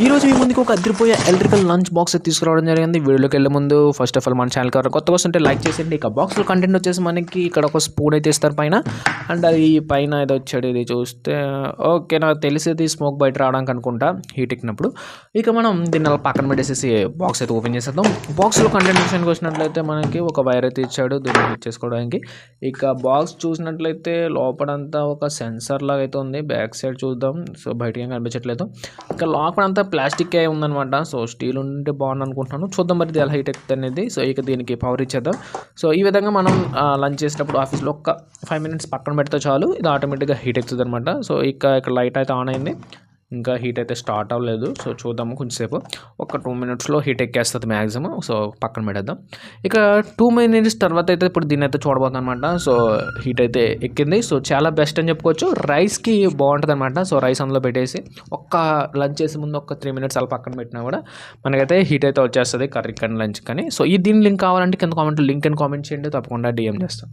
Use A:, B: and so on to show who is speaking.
A: ఈరోజు మీ ముందుకు ఒక అదిరిపోయే ఎలక్ట్రికల్ లంచ్ బాక్స్ తీసుకురావడం జరిగింది. వీడియోలోకి వెళ్ళే ముందు ఫస్ట్ ఆఫ్ ఆల్ మన ఛానల్ ఎవరైనా కొత్తగా వస్తుంటే లైక్ చేసేయండి. ఇక బాక్స్లో కంటెంట్ వచ్చేసి మనకి ఇక్కడ ఒక స్పూన్ అయితే ఇస్తారు పైన, అండ్ అది పైన ఏదో వచ్చాడు. ఇది చూస్తే ఓకే, నాకు తెలిసేది స్మోక్ బయట రావడానికి అనుకుంటా హీట్ ఎక్కినప్పుడు. ఇక మనం దీన్ని అలా పక్కన పెట్టేసేసి బాక్స్ అయితే ఓపెన్ చేసేద్దాం. బాక్స్లో కంటెంట్ విషయానికి వచ్చినట్లయితే మనకి ఒక వైర్ అయితే ఇచ్చాడు దీన్ని హీట్ చేసుకోవడానికి. ఇక బాక్స్ చూసినట్లయితే లోపలంతా ఒక సెన్సార్ లాగా అయితే ఉంది. బ్యాక్ సైడ్ చూద్దాం. సో బయటకి ఏం కనిపించట్లేదు. ఇక లోపలంతా ప్లాస్టిక్ ఉందన్నమాట. సో స్టీల్ ఉంటే బాగుంది అనుకుంటున్నాను. చూద్దాం మరి ఇది ఎలా హీట్ ఎక్కుతుంది అనేది. సో ఇక దీనికి పవర్ ఇచ్చేద్దాం. సో ఈ విధంగా మనం లంచ్ చేసేటప్పుడు ఆఫీస్లో ఒక 5 minutes పక్కన పెడితే చాలు, ఇది ఆటోమేటిక్గా హీట్ ఎక్కుతుంది అనమాట. సో ఇక్కడ లైట్ అయితే ఆన్ అయింది, ఇంకా హీట్ అయితే స్టార్ట్ అవ్వలేదు. సో చూద్దాము కొంచెంసేపు, ఒక 2 minutesలో హీట్ ఎక్కేస్తుంది మ్యాక్సిమం. సో పక్కన పెట్టేద్దాం. ఇక 2 minutes తర్వాత అయితే ఇప్పుడు దీన్ని అయితే చూడబోతుంది అనమాట. సో హీట్ అయితే ఎక్కింది. సో చాలా బెస్ట్ అని చెప్పుకోవచ్చు. రైస్కి బాగుంటుంది అనమాట. సో రైస్ అందులో పెట్టేసి ఒక్క లంచ్ చేసే ముందు ఒక 3 minutes అలా పక్కన పెట్టినా కూడా మనకైతే హీట్ అయితే వచ్చేస్తుంది కర్రీ కానీ లంచ్ కానీ. సో ఈ దీని లింక్ కావాలంటే కింద కామెంట్ లింక్ అని కామెంట్ చేయండి, తప్పకుండా డిఎం చేస్తాం.